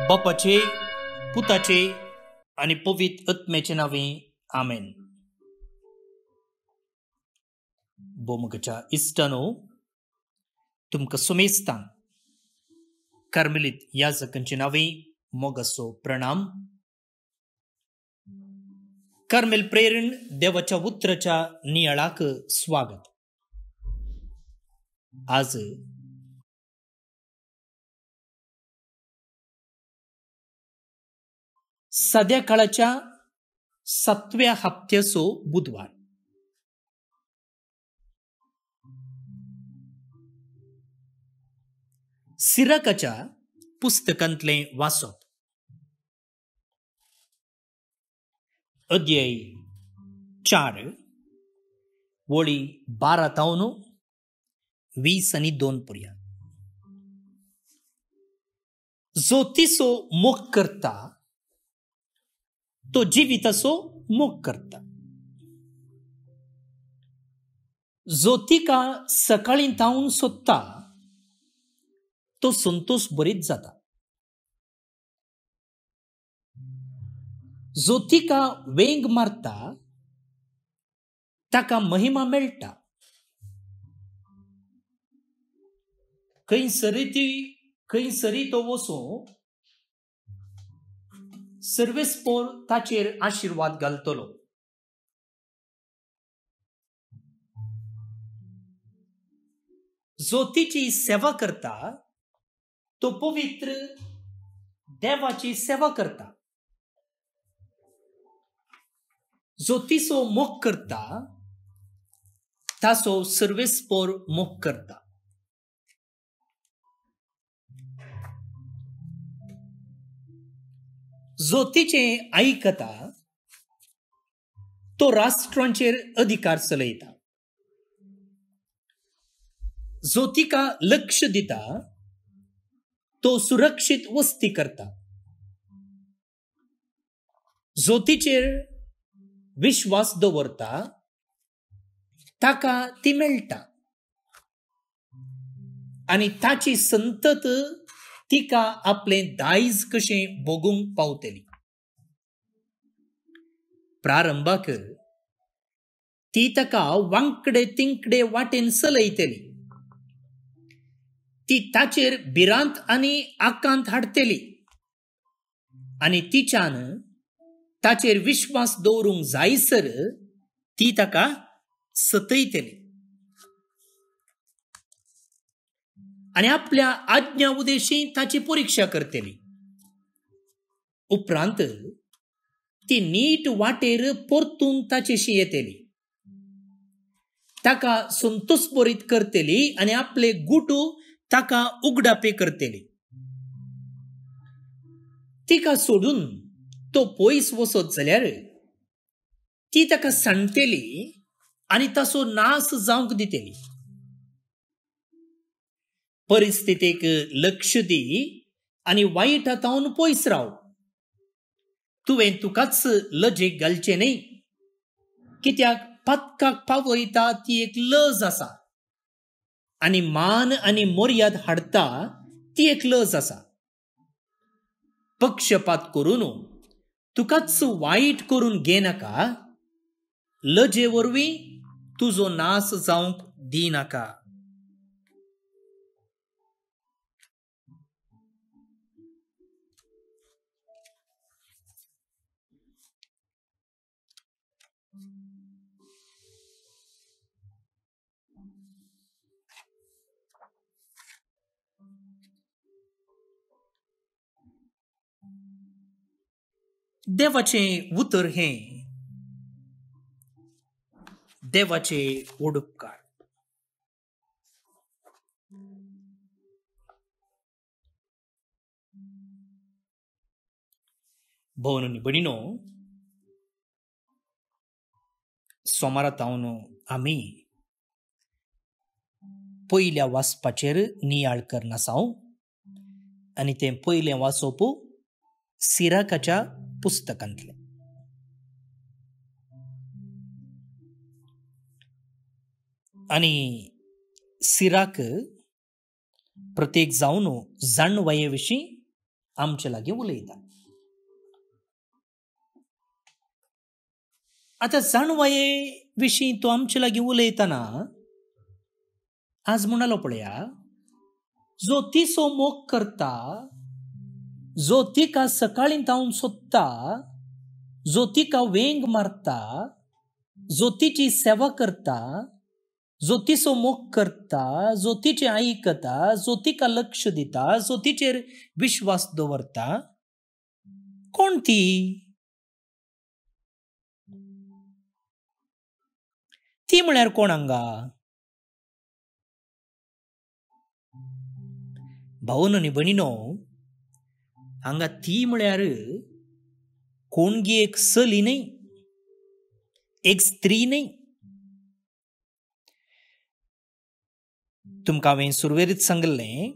बापाचे, पुताचे आणि पवित्र आत्म्याचे नावे आमेन. बोमगच्या इष्टानो, तुमका सुमेस्तान कार्मेलित याजकांची नावे मोगसो प्रणाम. कार्मेल प्रेरण देवाच्या उतराच्या नियाळाक स्वागत. आज सध्या काळाच्या 7व्या हप्त्याचो बुधवार. सिराकाच्या पुस्तकांतले वाचप. अध्याय 4 वळी 12 तावन 20 आणि 2 पर्यंत. जो तिसो मोग करता तो जिविताचो मोग करता. जो तिका सकाळी तावन सोदता तो संतोष बरीत जाता. जो तिका वेंग मारता ताका महिमा मेळटा. खंयसरी तो वसो सर्वेस्पोर ताचेर आशीर्वाद घालतलो. जो तिची सेवा करता तो पवित्र देवाची सेवा करता. जो तिसो मोग करता तासो सर्वेस्पोर मोग करता. जो तिचे ऐकता तो राष्ट्रांचेर अधिकार चलयता. जो तिका लक्ष दिता तो सुरक्षित वस्ती करता. जो तिचेर विश्वास दवरता ताका ती मेळटा आणि ताची संतत तिका आपले दायज कशे भोगूंक पावतली. प्रारंभाक ती ताका वांकडे तिंकडे वाटेन चलयतली. ती ताचेर भिरांत आनी आकांत हाडटली आनी तिच्यान ताचेर विश्वास दवरूंक जायसर ती ताका सतयतली आनी आपल्या आज्ञा उदेशी ताची परीक्षा करतली. उपरांत ती नीट वाटेर परतून ताचेशी येतली. ताका संतोष बरीत करतली आनी आपले गुटू ताका उगडापे करतली. तिका सोडून तो पयस वसत जाल्यार ती ताका सांडटली आनी ताचो नाश जावंक दितली. परिस्थितीक लक्ष दी आनी वाईट हातावन पयस राव. तुवें तुकाच लजेक घालचें न्ही, कित्याक पदकाक पावयता ती एक लज आसा आनी मान आनी मर्याद हाडटा ती एक लज आसा. पक्षपात करून तुकाच वाईट करून घेनाका. लजे वरवीं तुजो नाश जावंक दिनाका. देवाचे उतर हे देवाचे ओडुपकार. भवनी बडिनो, सोमारा तावन आमी पयल्या वाचपाचेर नियाळ करना साव आनी तें पयलें वाचप सिराकाच्या पुस्तकांतलें. आनी सिराक प्रत्येक जावन जाणवये विशीं आमचे लागीं उलयता. आतां जाणवये विशीं तो आमचे लागीं उलयतना आज म्हणालो पळया, जो तिचो मोग करता, जो तिका सकाळीं तावन सोदता, जो तिका वेंग मारता, जो तिची सेवा करता, जो तिचो मोग करता, जो तिचे आयकता, जो तिका लक्ष दिता, जो तिचेर विश्वास दवरता, कोण ती? ती म्हळ्यार कोण हांगा? भावन आनी भयणीनो, हांगा ती म्हळ्यार कोणगी एक चली न्ही, एक स्त्री न्ही. तुमकां हांवें सुरवेरीत सांगलें,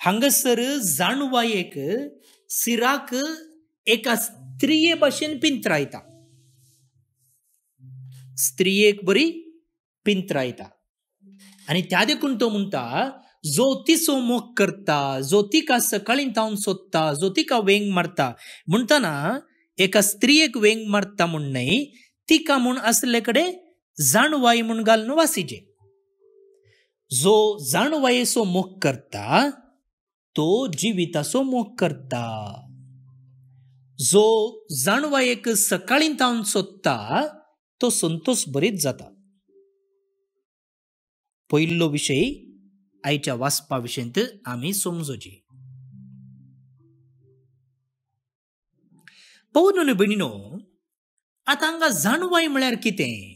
हांगासर जाणवायेक सिराक एका स्त्रिये भाशेन पिंत्रायता. स्त्रियेक बरी पिंत्रायता आनी त्या देखून तो म्हणटा, जो तिचो मोग करता, जो तिका सकाळीं तावन सोदता, जो तिका वेंग मारता. म्हणटना एका स्त्रियेक वेंग मारता म्हूण न्हय, तिका म्हूण आसले कडेन जाणवाय म्हूण घालून वासिचे. जो जाणवायेचो मोग करता तो जिविताचो मोग करता. जो जाणवायेक सकाळीं तावन सोदता तो संतोष बरीच जाता. पयलो विशय आयच्या वाचपा विशयंत आमी समजोची. पळोवन न्हू भयणीनो, आतां हांगा जाणवाय म्हळ्यार कितें?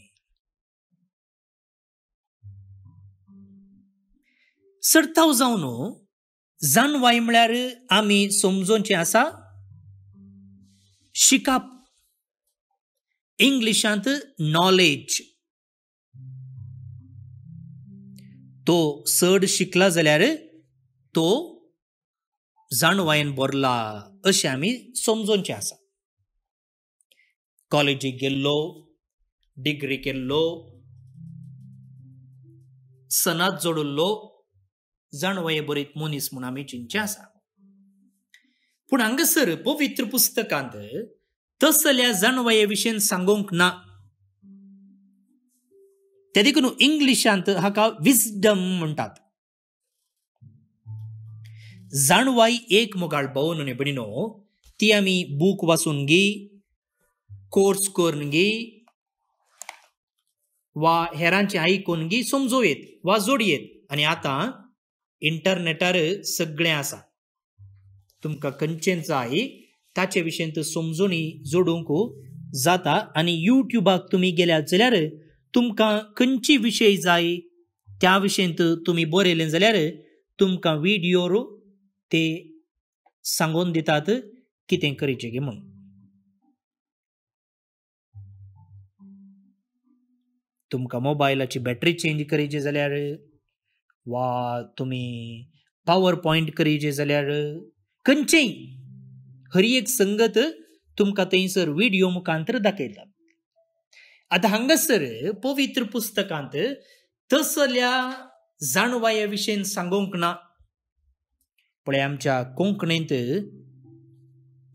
सर्ताव जावन जाणवाय म्हळ्यार आमी समजोवचें आसा शिकप. इंग्लिशांत नॉलेज. तो चड शिकला जाल्यार तो जाणवायेन बरला अशें आमी समजोवचें आसा. कॉलेजीक गेल्लो, डिग्री केल्लो, सनात जोडुल्लो जाणवाये बरीत मनीस म्हूण आमी चिंतचें आसा. पूण हांगासर पवित्र पुस्तकांत तसल्या जाणवाये विशयेन सांगोंक ना. ते देखून इंग्लिशांत हाका विजडम म्हणटात. जाणवाय एक मोगाळ भावन आनी भयणीनो, ती आमी बूक वाचून घे, कोर्स करून घे, वा हेरांचे आयकून घे, समजोयेत वा जोडयेत. आनी आतां इंटरनेटार सगळें आसा. तुमकां खंयचें जाय ताचे विशयेंत समजोणी जोडूंक जाता. आनी युट्यूबाक तुमी गेल्यात जाल्यार तुमकां खंयची विशय जाय त्या विशयेंत तुमी बरयलें जाल्यार तुमकां व्हिडियोर ते सांगून दितात कितें करचें गे म्हूण. तुमकां मोबायलाची बॅटरी चेंज करची जाल्यार, वा तुमी पावर पॉयंट करचे जाल्यार, खंयचेय हर एक संगत तुमकां थंयसर व्हिडियो मुखांतर दाखयता. आतां हांगासर पवित्र पुस्तकांत तसल्या जाणवाया विशयेन सांगोंक ना. पळय, आमच्या कोंकणींत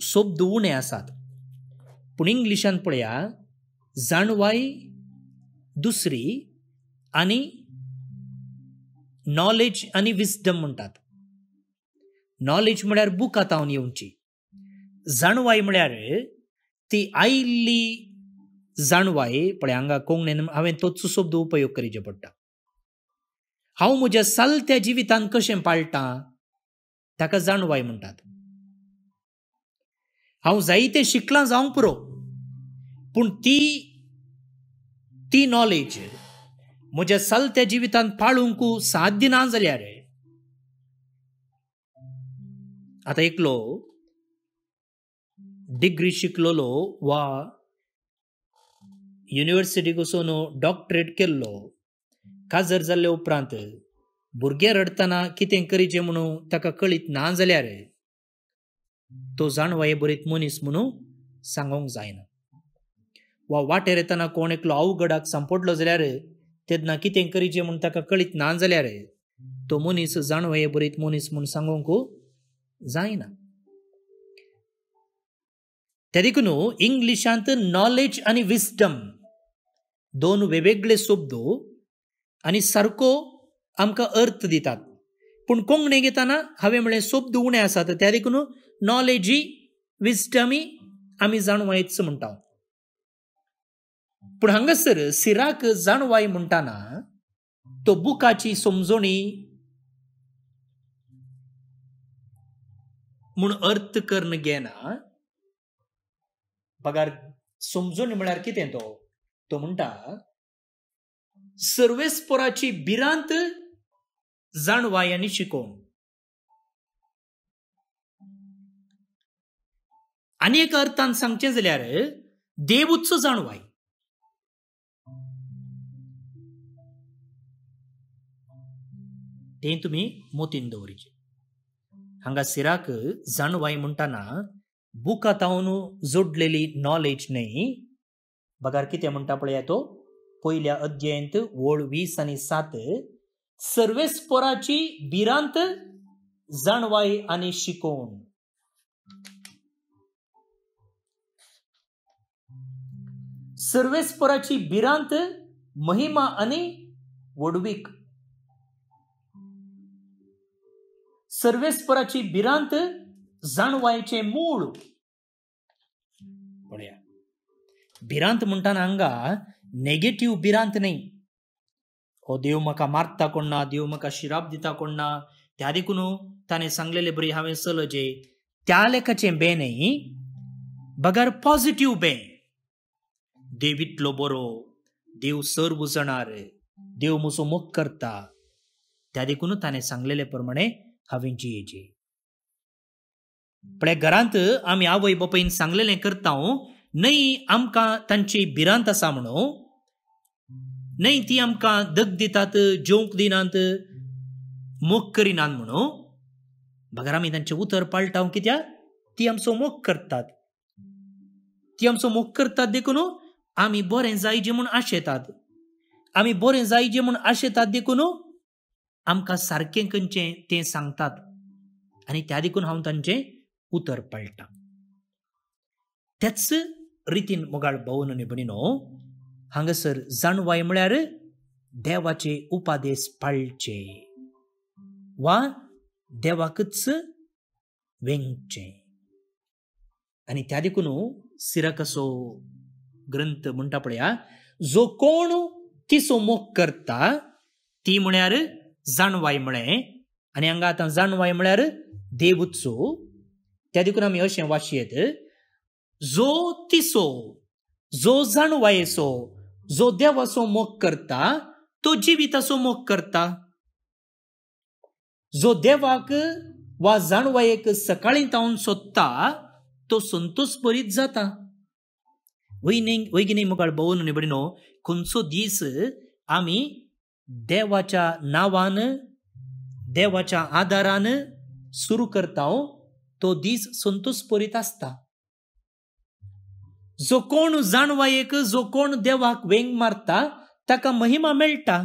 शब्द उणे आसात. पूण इंग्लिशांत पळया, जाणवाय दुसरी आनी नॉलेज आनी विजडम म्हणटात. नॉलेज म्हळ्यार बुकां तावन येवची. जाणवाय म्हळ्यार ती आयिल्ली जाणवाय. पळय, हांगा कोंकणीन हांवें तोच शब्द उपयोग करचे पडटा. हांव म्हज्या चलत्या जिवितांत कशें पाळटां ताका जाणवाय म्हणटात. हांव जायतें शिकलां जावंक पुरो, पूण ती नॉलेज म्हज्या चलत्या जिवितांत पाळूंक साध्य ना जाल्यार, आतां एकलो डिग्री शिकलोलो वा युनिवर्सिटीक वचून डॉक्टरेट केल्लो, काजर जाल्ले उपरांत भुरगे रडतना कितें करचें म्हणून ताका कळीत ना जाल्यार तो जाणवाये बरीत मनीस म्हणून सांगोंक जायना. वा वाटेर येतना कोण एकलो अवघडाक सांपडलो जाल्यार तेन्ना कितें करचें म्हूण ताका कळीत ना जाल्यार तो मनीस जाणवाये बरीत मनीस म्हूण सांगूंक जायना. त्या देखून इंग्लिशांत नॉलेज आनी विस्डम दोन वेगवेगळे शब्द आनी सारको आमकां अर्थ दितात. पूण कोंकणी घेताना हांवें म्हळें शब्द उणे आसात, त्या देखून नॉलेजी विस्डमी आमी जाणवायच म्हणटा. पूण हांगासर सिराक जाणवाय म्हणटाना तो बुकाची समजणी म्हूण अर्थ करून घेना. पगार समजून म्हळ्यार कितें तो म्हणटा सर्वेस्पराची भिरांत जाणवाय आनी शिकोवण. आनी एका अर्थान सांगचें जाल्यार देवूचो जाणवाय. तें तुमी मोतीन दवरचें. हांगा सिराक जाणवाय म्हणटाना बुकातावन जोडलेली नॉलेज न्हय. बघार कितें म्हणटा पळया तो पयल्या अध्यायांत वळ 20 आनी 7 सर्वेस्पराची भिरांत जाणवाय आनी शिकोवण. सर्वेस्पराची भिरांत महिमा आनी वडवीक. सर्वेस्पराची भिरांत जाणवायचे मूळ. पळया भिरांत म्हणटाना हांगा नेगेटिव्ह भिरांत न्हय. हो देव म्हाका मारता कोण ना, देव म्हाका शिराप दिता कोण ना, त्या देखून ताणें सांगलेले बरी हांवें चलचें त्या लेखाचें बे न्हय. बगार पॉझिटिव्ह बे. देव इतलो बरो, देव सर्व जाणार, देव म्हजो मोग करता, त्या देखून ताणें सांगलेले प्रमाणे हांवें जियेचें. पण घरांत आमी आवय बापायन सांगलेलें करता न्हय आमकां तांची भिरांत आसा म्हणून, न्हय ती आमकां दग दितात, जेवंक दिनात, मोग करिनात म्हणून. बगर आमी तांचें उतर पाळटाव कित्याक ती आमचो मोग करतात. ती आमचो मोग करतात देखून आमी बरें जायचें म्हूण आशेतात. आमी बरें जायचें म्हूण आशेतात देखून आमकां सारकें खंयचें तें सांगतात आनी त्या देखून हांव तांचें उतर पाळटा. त्याच रितीन मोगाळ भावन आनी भयणीनो हांगासर जाणवाय म्हळ्यार देवाचे उपादेश पाळचे वा देवाकच वेंगचें. आनी त्या देखून सिराकाचो ग्रंथ म्हणटा पळया जो कोण तिचो मोग करता ती म्हळ्यार जाणवाय म्हळें. आनी हांगा आतां जाणवाय म्हळ्यार देवूचो. त्या देखून आमी अशें वाचयेत जो तिचो, जो जाणवायेचो, जो देवाचो मोग करता तो जिविताचो मोग करता. जो देवाक वा जाणवायेक सकाळीं तावन सोदता तो संतोष भरीत जाता. वैगिनी मुखार भोवन आनी भयणीनो खंयचो दीस आमी देवाच्या नांवान, देवाच्या आदारान सुरू करता तो दीस संतोष भरीत आसता. जो कोण जाणवायेक, जो कोण देवाक वेंग मारता ताका महिमा मेळटा.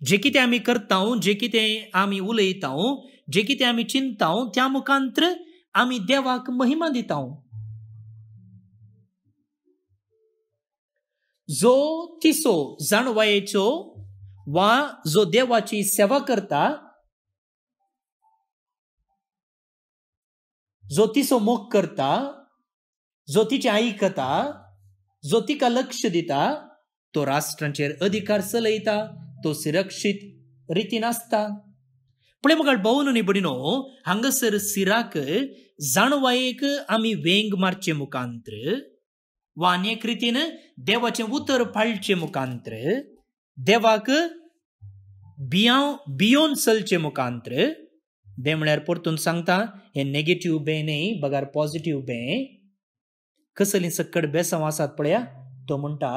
जे कितें आमी करता, जे कितें आमी उलयता, जे कितें आमी चिंता त्या मुखांतर आमी देवाक महिमा दिता. जो तिसो जाणवायेचो वा जो देवाची सेवा करता, जो तिचो मोग करता, जो तिचें आयकता, जो तिका लक्ष दिता तो राष्ट्रांचेर अधिकार चलयता, तो सुरक्षीत रितीन आसता. पण मग भोवन आनी भयणीनो हांगासर सिराक जाणवायेक आमी वेंग मारचे मुखांतर वा अनेक रितीन देवाचें उतर पाळचे मुखांतर, देवाक भियोन चलचे मुखांतर. बे म्हळ्यार परतून सांगता हे नेगेटिव्ह बे न्हय, बगार पॉझिटिव्ह बे. कसली सक्कड बेसांव आसात पळया. तो म्हणटा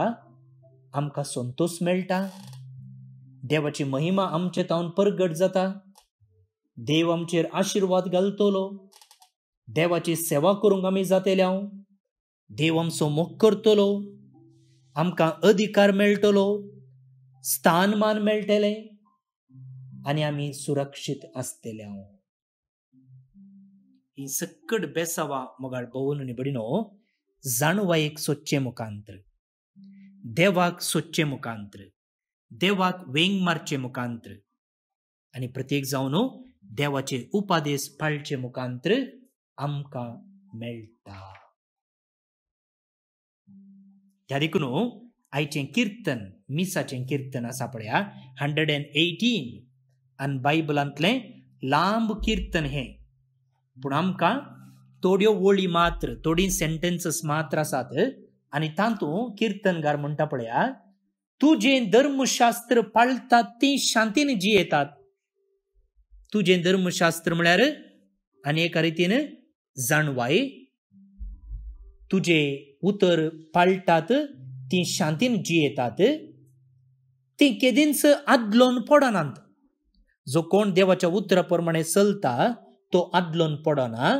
आमकां संतोष मेळटा, देवाची महिमा आमचे तावन परगट जाता, देव आमचेर आशिर्वाद घालतलो, देवाची सेवा करूंक आमी जातेल्या, देव आमचो मोग करतलो, आमकां अधिकार मेळटलो, स्थानमान मेळटले, आणि आम्ही सुरक्षित असतेले हांव. ही सकड बेसावा मोगाळ भोवन बडिनो जाणवा एक सोच्चे मुखांतर, देवाक सोच्चे मुखांतर, देवाक वेंग मारचे मुखांतर आणि प्रत्येक जावन देवाचे उपादेश पाळचे मुखांतर आमकां मेळटा. त्या देखून आयचें कीर्तन, मिसाचें कीर्तन आसा पळया 118 आनी बायबलांतलें लांब कीर्तन हें. पूण आमकां थोड्यो वळी मात्र, थोडी सेंटेन्सेस मात्र आसात आनी तातूंत कीर्तनगार म्हणटा पळया, तूं जें धर्मशास्त्र पाळतात तीं शांतीन जियेतात. तुजें धर्मशास्त्र म्हळ्यार आनी एका रितीन जाणवाय, तुजे उतर पाळटात तीं शांतीन जियेतात, तीं केदींच आदलोन पडनात. जो कोण देवाच्या उतरा प्रमाणे चलता तो आदलोन पडना.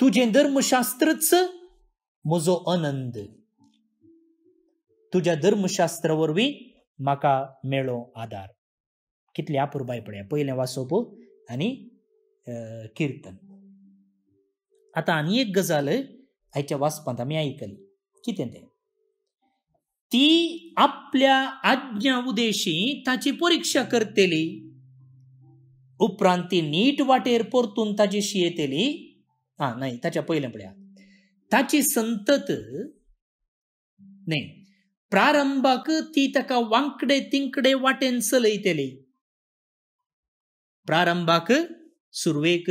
तुजें धर्मशास्त्रच म्हजो आनंद. तुज्या धर्मशास्त्रा वरवीं म्हाका मेळ्ळो आदार. कितली अपुरबाय पळया, पयलें वाचप आनी कीर्तन. आतां आनी एक गजाल आयच्या वाचपांत आमी आयकली. कितें तें? ती आपल्या आज्ञा उदेशी ताची परीक्षा करतली, उपरांत ती नीट वाटेर परतून ताचेशी येतली. नाही, ताच्या पयलें पळया, ताची संतत न्ही, प्रारंभाक ती ताका वांकडे तिंकडे वाटेन चलयतली. प्रारंभाक सुरवेक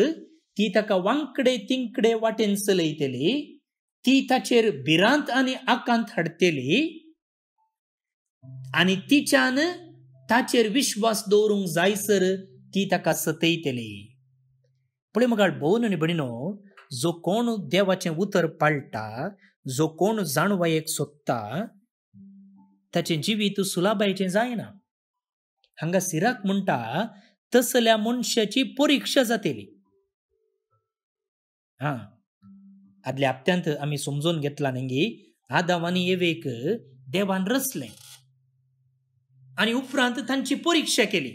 ती ताका वांकडे तिंकडे वाटेन चलयतली. ती ताचेर भिरांत आनी आकांत हाडटली आनी तिच्यान ताचेर विश्वास दवरूंक जायसर ती ताका सतयतली. पळय मुगाळ भोवन आनी भयणीनो, जो कोण देवाचें उतर पाळटा, जो कोण जाणवायेक सोदता, ताचें जिवीत सुलाबायचें जायना. हांगा सिराक म्हणटा तसल्या मनशाची परीक्षा जातली. आदल्या हप्त्यांत आमी समजून घेतला न्ही, आदाम आनी एवेक देवान रचलें आनी उपरांत तांची परीक्षा केली.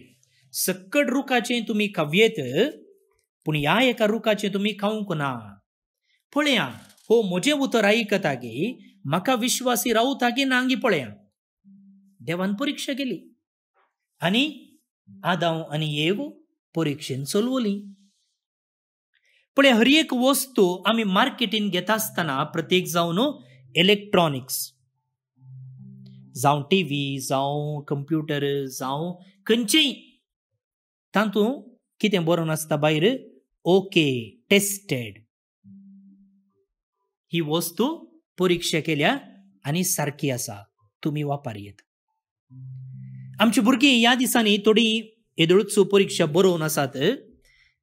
सकड रुखाचें तुमी खावयेत, पूण ह्या एका रुखाचें तुमी खावंक ना. पळया, हो म्हजें उतर आयकता गे, म्हाका विश्वासी रावता की ना गी पळया. देवान परीक्षा केली आनी आदाम आनी एव परीक्षेन चलवली. पळय, हर एक वस्तू आमी मार्केटीन घेता आसतना, प्रत्येक जावन इलेक्ट्रॉनिक्स जावं टीव्ही, जावं कंप्युटर, जावं खंयचेय, तातूंत कितें बरोवन आसता भायर, ओके टेस्टेड. ही वस्तू परीक्षा केल्या आनी सारकी आसा, तुमी वापरयेत. आमची भुरगीं ह्या दिसांनी थोडी येदोळ्यो परीक्षा बरोवन आसात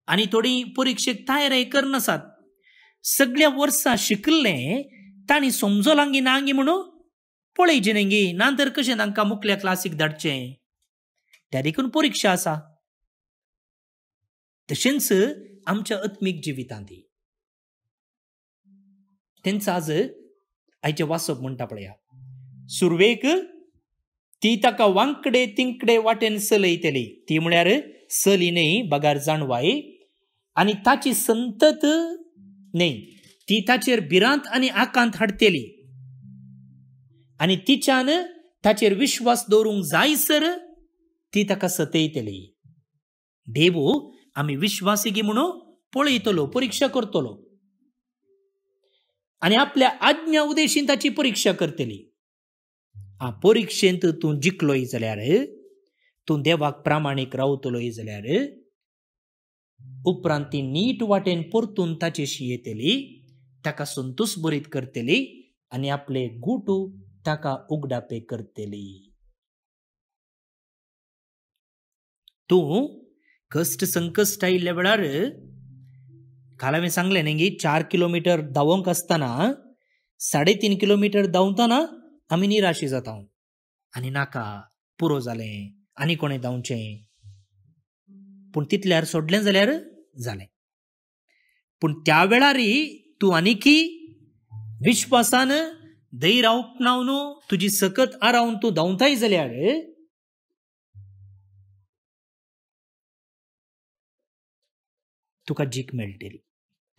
आनी थोडी परीक्षेक तयारी करनासात. सगळ्या वर्सां शिकल्लें तांणी समजलांगी नांगी म्हणून पळयचें न्ही गे, नातर कशें तांकां मुखल्या क्लासीक धाडचें. त्या देखून परीक्षा आसा. तशेंच आमच्या आत्मीक जिवितांत तेंच आज आयचें वाचप म्हणटा पळया, सुरवेक ती ताका वांकडे तिंकडे वाटेन चलयतली. ती म्हळ्यार चली न्ही, बगार जाणवाय. आनी ताची संतत न्ही, ती ताचेर भिरांत आनी आकांत हाडटली आनी तिच्यान ताचेर विश्वास दवरूंक जायसर ती ताका सतयतली. देव आमी विश्वासी गी म्हणून पळयतलो, परीक्षा करतलो आनी आपल्या आज्ञा उदेशीन ताची परीक्षा करतली. परीक्षेंत तूं जिखलोय जाल्यार, तूं देवाक प्रामाणीक रावतलोय जाल्यार उपरांत ती नीट वाटेन परतून ताचेशी येतली, ताका संतोष बरीत करतली आनी आपले गुटू ताका उगडापे करतली. तूं कष्ट संकश्ट आयिल्ल्या वेळार, काल हांवें सांगलें न्ही, 4 किलोमीटर धांवंक आसतना 3.5 किलोमीटर धांवतना आमी निराशी जाता आनी नाका, पुरो जालें, आनी कोणें धांवचें. पूण तितल्यार सोडलें जाल्यार जालें. पूण त्या वेळार तूं आनीकी विश्वासान दही रावप नाव न्हू तुजी सकत आ रावन तूं धांवताय जाल्यार तुका जीक मेळटली.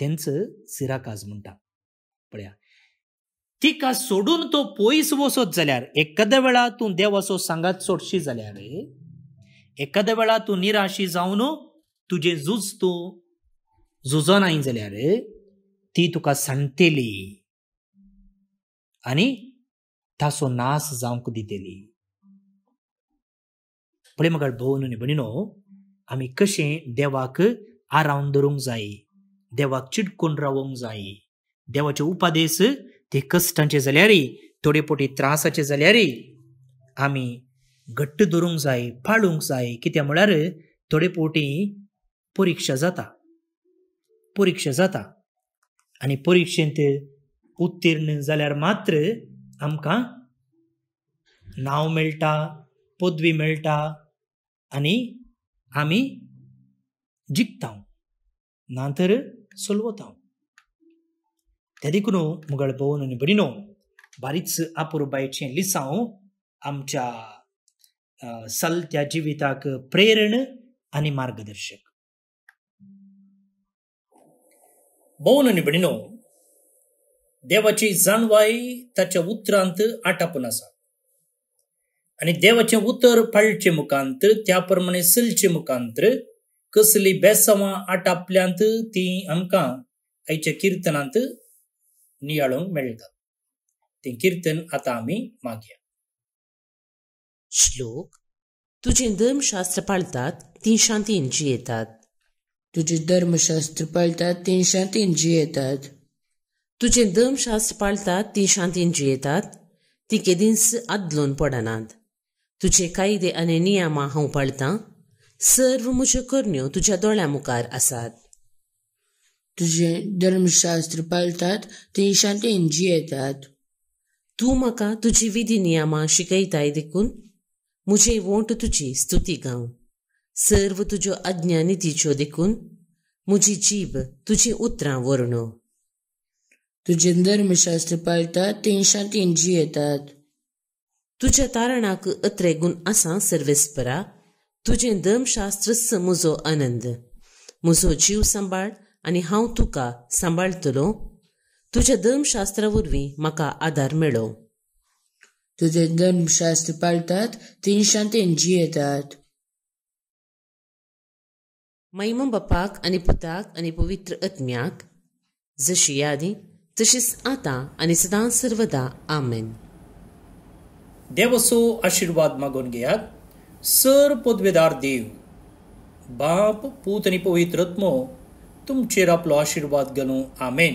तेंच सिराकाज म्हणटा. पळया, तिका सोडून तो पयस वचत जाल्यार एकाद्या वेळा तूं देवाचो सांगात सोडशी जाल्यार एकाद्या वेळा तूं निराशी जावन तुजें झूज तूं झुजोनाय जाल्यार ती तुका सांडटली आनी ताचो नाश जावंक दितली. पळय म्हाका भोवन आनी भयणीनो, आमी कशें देवाक आरावन दवरूंक जाय, देवाक चिडकून रावूंक जाय. देवाचे उपादेश ते कश्टांचे जाल्यार थोडे पोटी त्रासाचे जाल्यार आमी घट्ट दवरूंक जाय, पाळूंक जाय. कित्याक म्हळ्यार थोडे पोटी परिक्षा जाता आनी परिक्षेंत उत्तीर्ण जाल्यार मात्र आमकां नांव मेळटा, पदवी मेळटा आनी आमी जिखता, नातर सोलवता. त्या देखून मुगळ भोवन आनी भयणीनो, बारीच अपुरबायेचें लिसांव आमच्या चलत्या जिविताक प्रेरण आनी मार्गदर्शक. भोवन आनी भयणीनो, देवाची जाणवाय ताच्या उतरांत आटापून आसा आनी देवाचें उतर पाळचे मुखांत, त्या प्रमाणे चलचे मुखांत कसली बेसांवां आटापल्यांत ती आमकां आयच्या किर्तनांत नियाळोवंक मेळटा. तें किर्तन आतां आमी मागया. श्लोक. तुजें धर्मशास्त्र पाळतात तीं शांतीन जियेतात. तुजें धर्मशास्त्र पाळतात तीं शांतीन जियेतात. तुजें धर्मशास्त्र पाळतात तीं शांतीन जियेतात. ती केदींच आदलोवन पडनात. तुजे कायदे आनी नियमां हांव पाळटां. सर्व म्हज्यो करण्यो तुज्या दोळ्या मुखार आसात. तुजें धर्मशास्त्र पाळतात तीं शांतीन जियेतात. तूं म्हाका तुजी विधी नियमां शिकयताय देखून म्हजे वोंट तुजी स्तुती गाव. सर्व तुज्यो आज्ञा नितीच्यो देखून म्हजी जीब तुजी उतरां वर्णो. तुजें धर्मशास्त्र पाळतात तीं शांतीन जियेतात. तुज्या तारणाक अत्रे गूण आसा सर्वेस्परा. तुजें धर्मशास्त्र म्हजो आनंद. म्हजो जीव सांबाळ आनी हांव तुका सांबाळटलों. तुज्या धर्मशास्त्रा वरवीं म्हाका आदार मेळो. तुजें धर्मशास्त्र पाळतात तीं शांतीन जियेतात. महिमा बापाक आनी पुताक आनी पवित्र आत्म्याक, जशी आदी तशीच आतां आनी सदां सर्वदा. आमेन. देवाचो आशिर्वाद मागून घेयात. सर पदवेदार देव, बाप, पूत आनी पवित्र आत्मो तुमचेर आपलो आशिर्वाद घालूं. आमेन.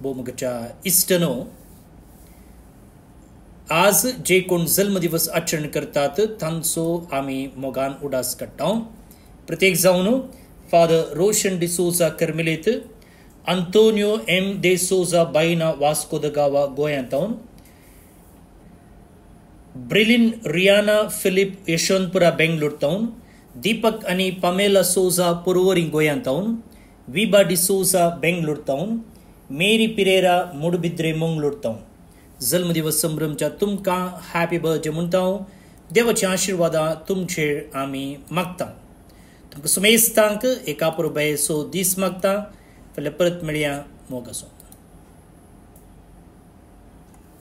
भोवमुगाच्या इश्टनो, आज जे कोण जल्म दिवस आचरण करतात तांचो आमी मोगान उडास काडटा. प्रत्येक जावन फादर रोशन डिसोजा कर्मेलीत, आंतोनियो एम दे सोजा बायना वास्को द गावा गोंयांतावन, ब्रिलिन रियाना फिलिप यशवंतपुरा बेंगलोर तावन, दीपक आनी पामेला सोजा पुरवरी गोंयांतावन, विबा डिसोजा बेंगलोर तावन, मेरी पिरेरा मुडबिद्रे मंगलोर तावन जल्म दिवस संभ्रमच्या तुमकां हॅपी बर्थडे म्हणटा. देवाचे आशिर्वादा तुमचेर आमी मागता. तुमकां सुमेस्तांक एका पुरबायेचो दीस मागता. फाल्यां परत मेळया. मोग आसूं.